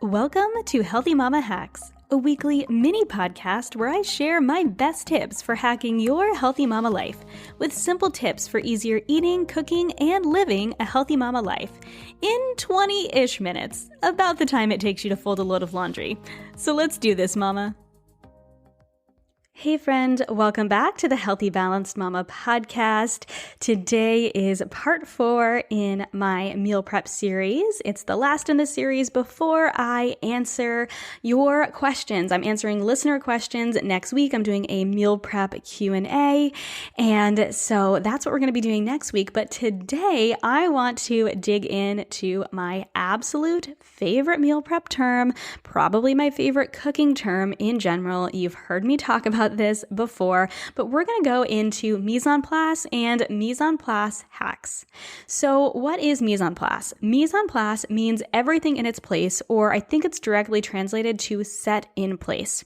Welcome to Healthy Mama Hacks, a weekly mini podcast where I share my best tips for hacking your healthy mama life with simple tips for easier eating, cooking, and living a healthy mama life in 20-ish minutes, about the time it takes you to fold a load of laundry. So let's do this, mama. Hey friend, welcome back to the Healthy Balanced Mama podcast. Today is part 4 in my meal prep series. It's the last in the series before I answer your questions. I'm answering listener questions. Next week, I'm doing a meal prep Q&A. And so that's what we're going to be doing next week. But today, I want to dig into my absolute favorite meal prep term, probably my favorite cooking term in general. You've heard me talk about this before, but we're going to go into mise en place and mise en place hacks. So what is mise en place? Mise en place means everything in its place, or I think it's directly translated to set in place.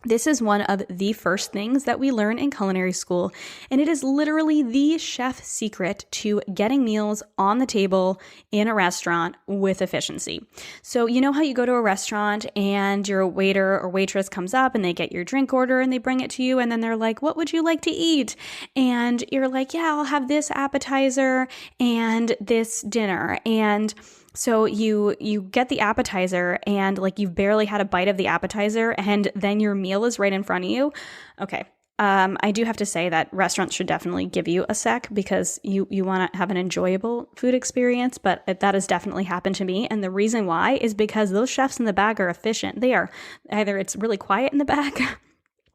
This is one of the first things that we learn in culinary school, and it is literally the chef's secret to getting meals on the table in a restaurant with efficiency. So you know how you go to a restaurant and your waiter or waitress comes up and they get your drink order and they bring it to you, and then they're like, "What would you like to eat?" And you're like, "Yeah, I'll have this appetizer and this dinner." And so you get the appetizer and like you've barely had a bite of the appetizer and then your meal is right in front of you. Okay. I do have to say that restaurants should definitely give you a sec because you want to have an enjoyable food experience, but that has definitely happened to me. And the reason why is because those chefs in the back are efficient. They are either it's really quiet in the back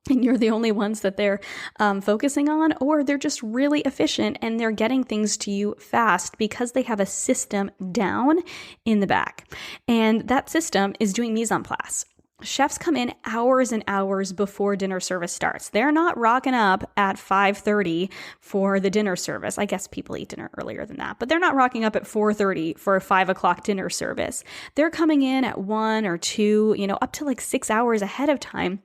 and you're the only ones that they're focusing on, or they're just really efficient and they're getting things to you fast because they have a system down in the back. And that system is doing mise en place. Chefs come in hours and hours before dinner service starts. They're not rocking up at 5:30 for the dinner service. I guess people eat dinner earlier than that, but they're not rocking up at 4:30 for a 5 o'clock dinner service. They're coming in at 1 or 2, up to like 6 hours ahead of time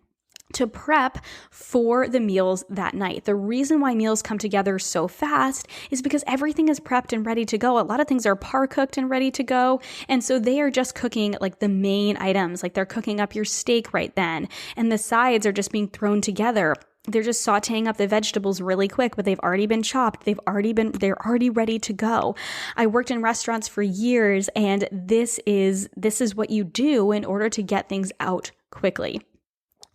to prep for the meals that night. The reason why meals come together so fast is because everything is prepped and ready to go. A lot of things are par cooked and ready to go. And so they are just cooking like the main items, like they're cooking up your steak right then. And the sides are just being thrown together. They're just sauteing up the vegetables really quick, but they've already been chopped. They're already ready to go. I worked in restaurants for years, and this is what you do in order to get things out quickly.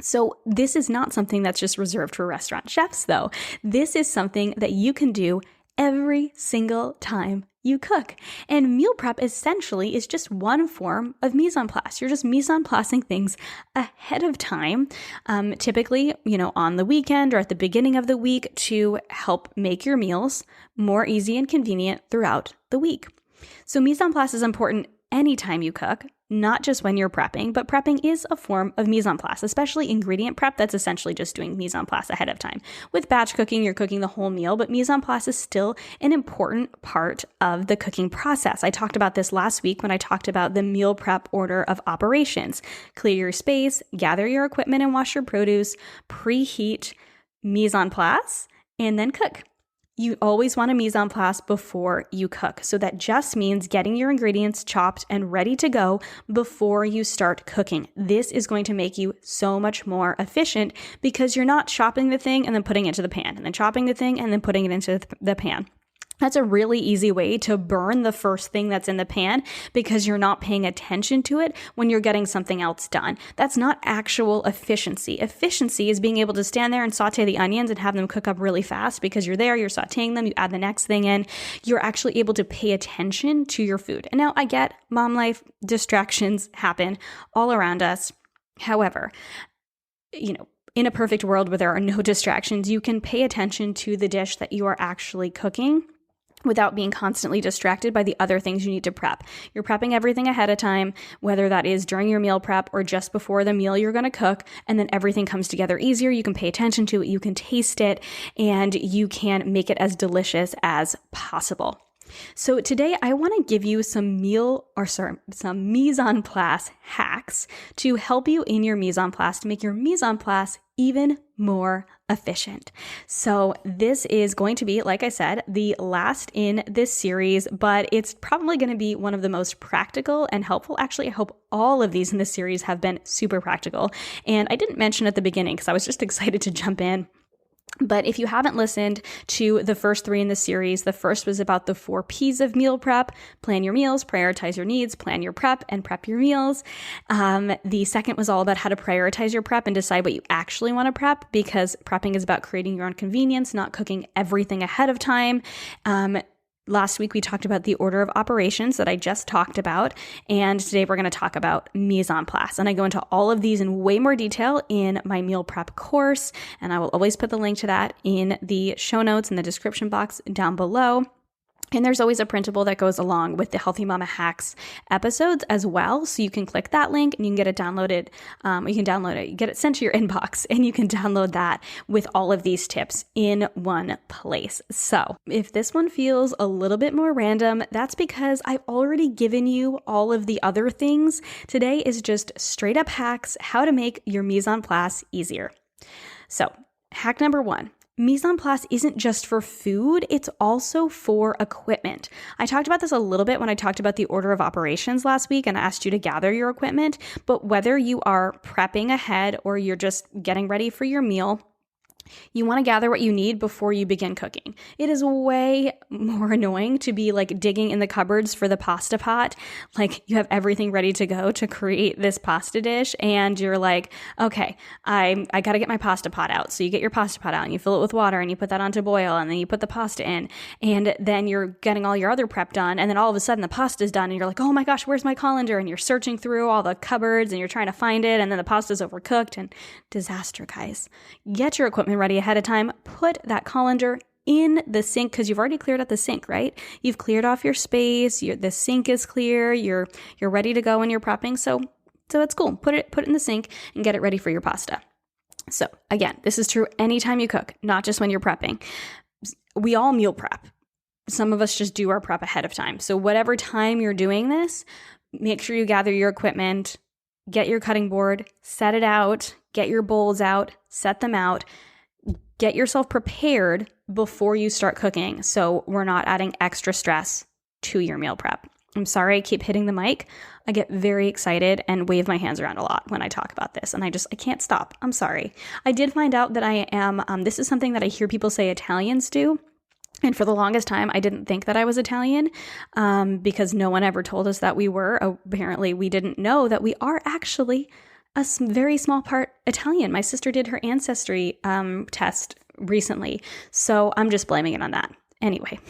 So this is not something that's just reserved for restaurant chefs, though. This is something that you can do every single time you cook. And meal prep essentially is just one form of mise en place. You're just mise en placing things ahead of time, typically, on the weekend or at the beginning of the week to help make your meals more easy and convenient throughout the week. So mise en place is important anytime you cook, not just when you're prepping, but prepping is a form of mise en place, especially ingredient prep. That's essentially just doing mise en place ahead of time. With batch cooking, you're cooking the whole meal, but mise en place is still an important part of the cooking process. I talked about this last week when I talked about the meal prep order of operations. Clear your space, gather your equipment and wash your produce, preheat, mise en place, and then cook. You always want to mise en place before you cook. So that just means getting your ingredients chopped and ready to go before you start cooking. This is going to make you so much more efficient because you're not chopping the thing and then putting it into the pan and then chopping the thing and then putting it into the pan. That's a really easy way to burn the first thing that's in the pan because you're not paying attention to it when you're getting something else done. That's not actual efficiency. Efficiency is being able to stand there and saute the onions and have them cook up really fast because you're there, you're sauteing them, you add the next thing in. You're actually able to pay attention to your food. And now I get mom life, distractions happen all around us. However, in a perfect world where there are no distractions, you can pay attention to the dish that you are actually cooking without being constantly distracted by the other things you need to prep. You're prepping everything ahead of time, whether that is during your meal prep or just before the meal you're going to cook, and then everything comes together easier. You can pay attention to it, you can taste it, and you can make it as delicious as possible. So today I want to give you some some mise en place hacks to help you in your mise en place to make your mise en place even more efficient. So this is going to be, like I said, the last in this series, but it's probably going to be one of the most practical and helpful. Actually, I hope all of these in this series have been super practical. And I didn't mention at the beginning because I was just excited to jump in. But if you haven't listened to the first 3 in the series, the first was about the 4 P's of meal prep: plan your meals, prioritize your needs, plan your prep, and prep your meals. The second was all about how to prioritize your prep and decide what you actually want to prep, because prepping is about creating your own convenience, not cooking everything ahead of time. Last week, we talked about the order of operations that I just talked about, and today we're going to talk about mise en place. And I go into all of these in way more detail in my meal prep course, and I will always put the link to that in the show notes in the description box down below. And there's always a printable that goes along with the Healthy Mama Hacks episodes as well. So you can click that link and you can get it downloaded. You can download it, you get it sent to your inbox, and you can download that with all of these tips in one place. So if this one feels a little bit more random, that's because I've already given you all of the other things. Today is just straight up hacks, how to make your mise en place easier. So hack number 1. Mise en place isn't just for food, it's also for equipment. I talked about this a little bit when I talked about the order of operations last week and asked you to gather your equipment, but whether you are prepping ahead or you're just getting ready for your meal, you want to gather what you need before you begin cooking. It is way more annoying to be like digging in the cupboards for the pasta pot. Like you have everything ready to go to create this pasta dish and you're like, okay, I got to get my pasta pot out. So you get your pasta pot out and you fill it with water and you put that on to boil and then you put the pasta in and then you're getting all your other prep done. And then all of a sudden the pasta's done and you're like, oh my gosh, where's my colander? And you're searching through all the cupboards and you're trying to find it. And then the pasta's overcooked and disaster, guys. Get your equipment ready ahead of time. Put that colander in the sink because you've already cleared out the sink, right? You've cleared off your space. The sink is clear. You're ready to go when you're prepping. So it's cool. Put it in the sink and get it ready for your pasta. So again, this is true anytime you cook, not just when you're prepping. We all meal prep. Some of us just do our prep ahead of time. So whatever time you're doing this, make sure you gather your equipment, get your cutting board, set it out, get your bowls out, set them out. Get yourself prepared before you start cooking so we're not adding extra stress to your meal prep. I'm sorry I keep hitting the mic. I get very excited and wave my hands around a lot when I talk about this, and I can't stop. I'm sorry. I did find out that I am, this is something that I hear people say Italians do. And for the longest time, I didn't think that I was Italian because no one ever told us that we were. Apparently, we didn't know that we are actually a very small part Italian. My sister did her ancestry test recently, so I'm just blaming it on that. Anyway,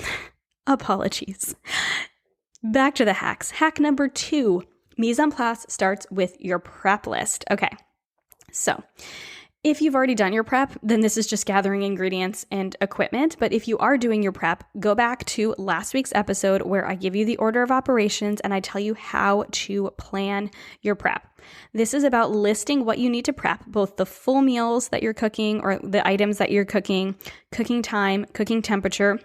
apologies. Back to the hacks. Hack number 2, mise en place starts with your prep list. Okay, so if you've already done your prep, then this is just gathering ingredients and equipment. But if you are doing your prep, go back to last week's episode where I give you the order of operations and I tell you how to plan your prep. This is about listing what you need to prep, both the full meals that you're cooking or the items that you're cooking, cooking time, cooking temperature,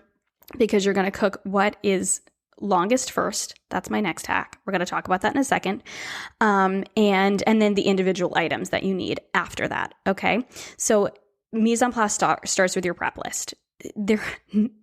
because you're going to cook what is longest first. That's my next hack. We're going to talk about that in a second. And then the individual items that you need after that. Okay. So mise en place starts with your prep list.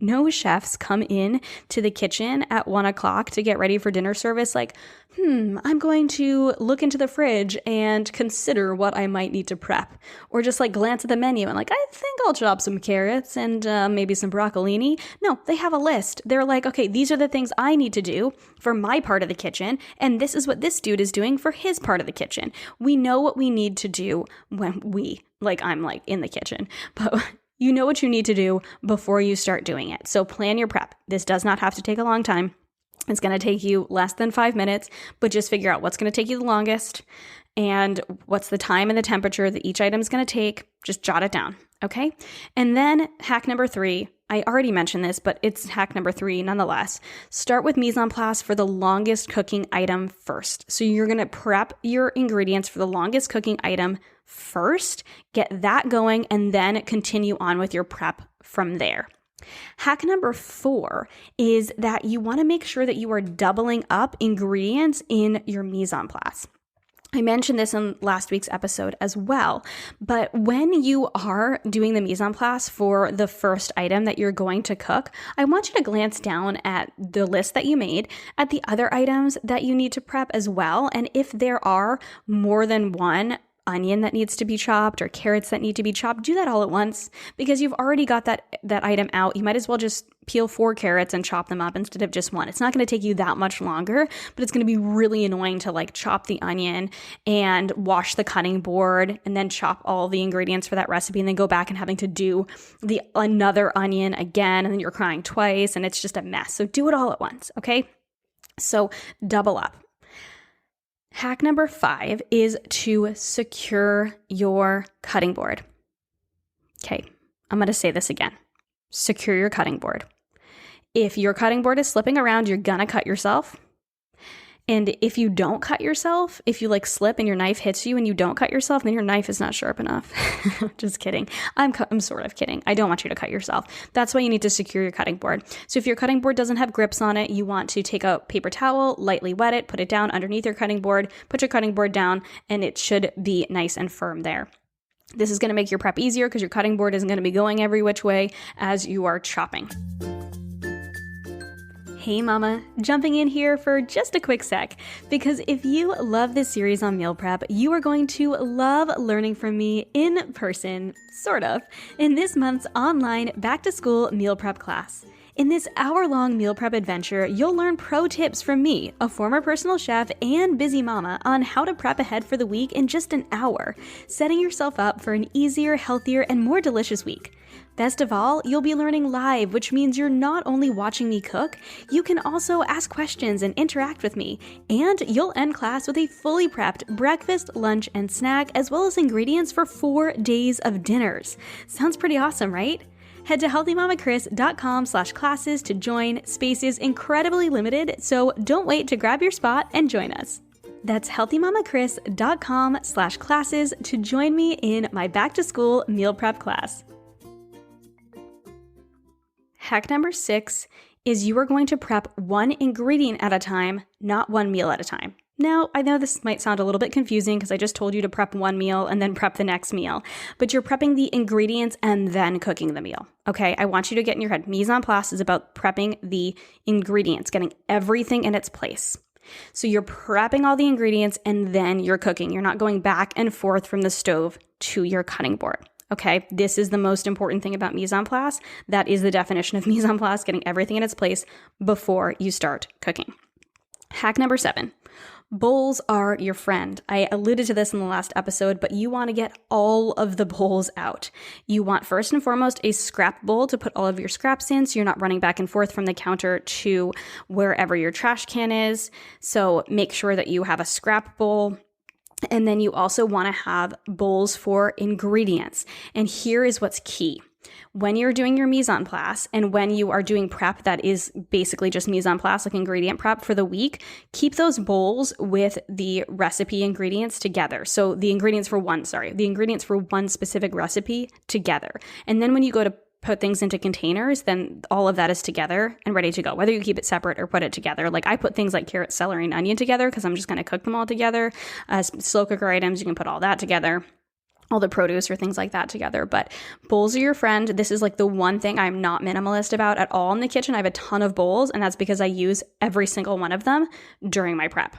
No chefs come in to the kitchen at 1:00 to get ready for dinner service like, I'm going to look into the fridge and consider what I might need to prep. Or just like glance at the menu and like, I think I'll chop some carrots and maybe some broccolini. No, they have a list. They're like, okay, these are the things I need to do for my part of the kitchen. And this is what this dude is doing for his part of the kitchen. We know what we need to do when I'm like in the kitchen, but you know what you need to do before you start doing it. So plan your prep. This does not have to take a long time. It's going to take you less than 5 minutes, but just figure out what's going to take you the longest and what's the time and the temperature that each item is going to take. Just jot it down, okay? And then hack number 3, I already mentioned this, but it's hack number 3 nonetheless. Start with mise en place for the longest cooking item first. So you're going to prep your ingredients for the longest cooking item first, get that going, and then continue on with your prep from there. Hack number 4 is that you want to make sure that you are doubling up ingredients in your mise en place. I mentioned this in last week's episode as well, but when you are doing the mise en place for the first item that you're going to cook, I want you to glance down at the list that you made, at the other items that you need to prep as well, and if there are more than one onion that needs to be chopped or carrots that need to be chopped, do that all at once because you've already got that item out. You might as well just peel 4 carrots and chop them up instead of just one. It's not going to take you that much longer, but it's going to be really annoying to like chop the onion and wash the cutting board and then chop all the ingredients for that recipe and then go back and having to do another onion again, and then you're crying twice and it's just a mess. So do it all at once, okay? So double up. Hack number 5 is to secure your cutting board. Okay, I'm going to say this again. Secure your cutting board. If your cutting board is slipping around, you're going to cut yourself. And if you don't cut yourself, if you like slip and your knife hits you and you don't cut yourself, then your knife is not sharp enough. Just kidding. I'm sort of kidding. I don't want you to cut yourself. That's why you need to secure your cutting board. So if your cutting board doesn't have grips on it, you want to take a paper towel, lightly wet it, put it down underneath your cutting board, put your cutting board down, and it should be nice and firm there. This is going to make your prep easier because your cutting board isn't going to be going every which way as you are chopping. Hey mama, jumping in here for just a quick sec, because if you love this series on meal prep, you are going to love learning from me in person, sort of, in this month's online back-to-school meal prep class. In this hour-long meal prep adventure, you'll learn pro tips from me, a former personal chef and busy mama, on how to prep ahead for the week in just an hour, setting yourself up for an easier, healthier, and more delicious week. Best of all, you'll be learning live, which means you're not only watching me cook, you can also ask questions and interact with me, and you'll end class with a fully prepped breakfast, lunch, and snack, as well as ingredients for 4 days of dinners. Sounds pretty awesome, right? Head to healthymamakris.com/classes to join. Space is incredibly limited, so don't wait to grab your spot and join us. That's healthymamakris.com/classes to join me in my back-to-school meal prep class. Hack number 6 is you are going to prep one ingredient at a time, not one meal at a time. Now, I know this might sound a little bit confusing because I just told you to prep one meal and then prep the next meal, but you're prepping the ingredients and then cooking the meal, okay? I want you to get in your head. Mise en place is about prepping the ingredients, getting everything in its place. So you're prepping all the ingredients and then you're cooking. You're not going back and forth from the stove to your cutting board. Okay, this is the most important thing about mise en place. That is the definition of mise en place, getting everything in its place before you start cooking. Hack number 7. Bowls are your friend. I alluded to this in the last episode, but you want to get all of the bowls out. You want, first and foremost, a scrap bowl to put all of your scraps in so you're not running back and forth from the counter to wherever your trash can is. So make sure that you have a scrap bowl. And then you also want to have bowls for ingredients. And here is what's key. When you're doing your mise en place and when you are doing prep that is basically just mise en place, like ingredient prep for the week, keep those bowls with the recipe ingredients together. So the ingredients for one specific recipe together. And then when you go to put things into containers, then all of that is together and ready to go, whether you keep it separate or put it together. Like I put things like carrot, celery, and onion together because I'm just going to cook them all together. Slow cooker items, you can put all that together, all the produce or things like that together. But bowls are your friend. This is like the one thing I'm not minimalist about at all in the kitchen. I have a ton of bowls, and that's because I use every single one of them during my prep.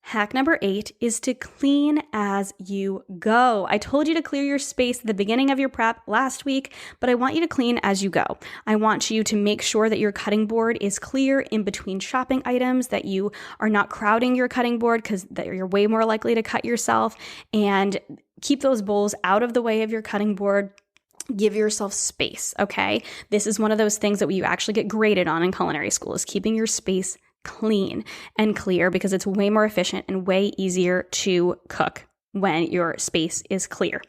Hack number 8 is to clean as you go. I told you to clear your space at the beginning of your prep last week, but I want you to clean as you go. I want you to make sure that your cutting board is clear in between shopping items, that you are not crowding your cutting board because you're way more likely to cut yourself, and keep those bowls out of the way of your cutting board. Give yourself space, okay? This is one of those things that you actually get graded on in culinary school, is keeping your space clean and clear, because it's way more efficient and way easier to cook when your space is clear.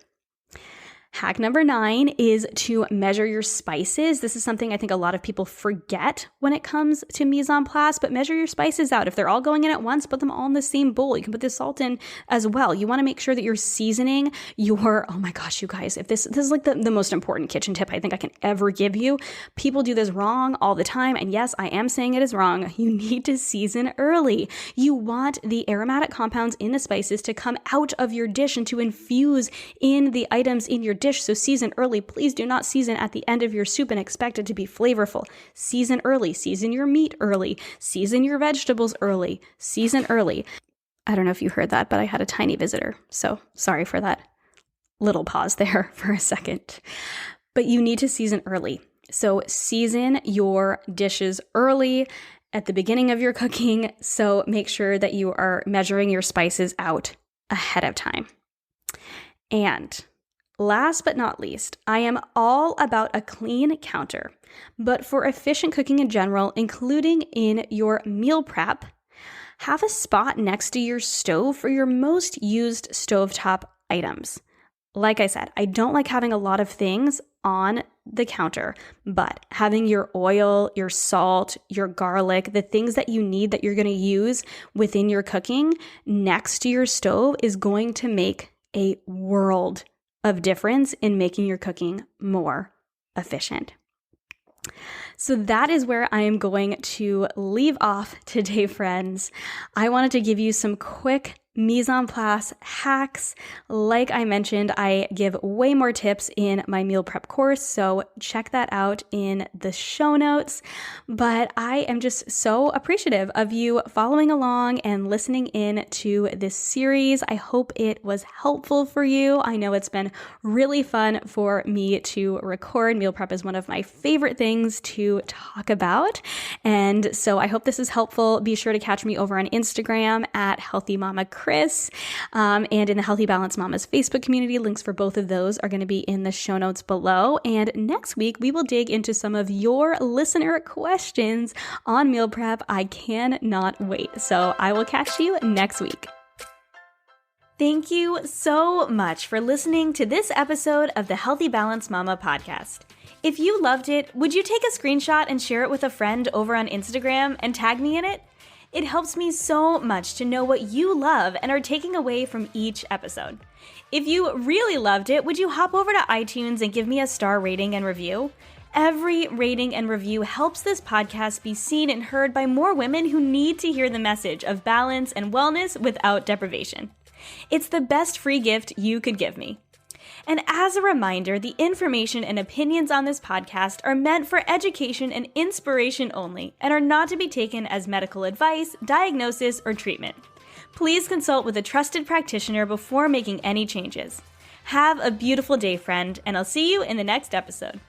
Hack number 9 is to measure your spices. This is something I think a lot of people forget when it comes to mise en place, but measure your spices out. If they're all going in at once, put them all in the same bowl. You can put the salt in as well. You want to make sure that you're seasoning your, oh my gosh, you guys, if this is like the most important kitchen tip I think I can ever give you. People do this wrong all the time. And yes, I am saying it is wrong. You need to season early. You want the aromatic compounds in the spices to come out of your dish and to infuse in the items in your dish. So season early. Please do not season at the end of your soup and expect it to be flavorful. Season early. Season your meat early. Season your vegetables early. Season early. I don't know if you heard that, but I had a tiny visitor. So sorry for that little pause there for a second. But you need to season early. So season your dishes early at the beginning of your cooking. So make sure that you are measuring your spices out ahead of time. And last but not least, I am all about a clean counter. But for efficient cooking in general, including in your meal prep, have a spot next to your stove for your most used stovetop items. Like I said, I don't like having a lot of things on the counter, but having your oil, your salt, your garlic, the things that you need that you're going to use within your cooking next to your stove is going to make a world of difference in making your cooking more efficient. So that is where I am going to leave off today, friends. I wanted to give you some quick mise en place hacks. Like I mentioned, I give way more tips in my meal prep course, so check that out in the show notes. But I am just so appreciative of you following along and listening in to this series. I hope it was helpful for you. I know it's been really fun for me to record. Meal prep is one of my favorite things to talk about. And so I hope this is helpful. Be sure to catch me over on Instagram at Healthy Mama Chris, and in the Healthy Balance Mamas Facebook community. Links for both of those are going to be in the show notes below. And next week, we will dig into some of your listener questions on meal prep. I cannot wait. So I will catch you next week. Thank you so much for listening to this episode of the Healthy Balance Mama podcast. If you loved it, would you take a screenshot and share it with a friend over on Instagram and tag me in it? It helps me so much to know what you love and are taking away from each episode. If you really loved it, would you hop over to iTunes and give me a star rating and review? Every rating and review helps this podcast be seen and heard by more women who need to hear the message of balance and wellness without deprivation. It's the best free gift you could give me. And as a reminder, the information and opinions on this podcast are meant for education and inspiration only and are not to be taken as medical advice, diagnosis, or treatment. Please consult with a trusted practitioner before making any changes. Have a beautiful day, friend, and I'll see you in the next episode.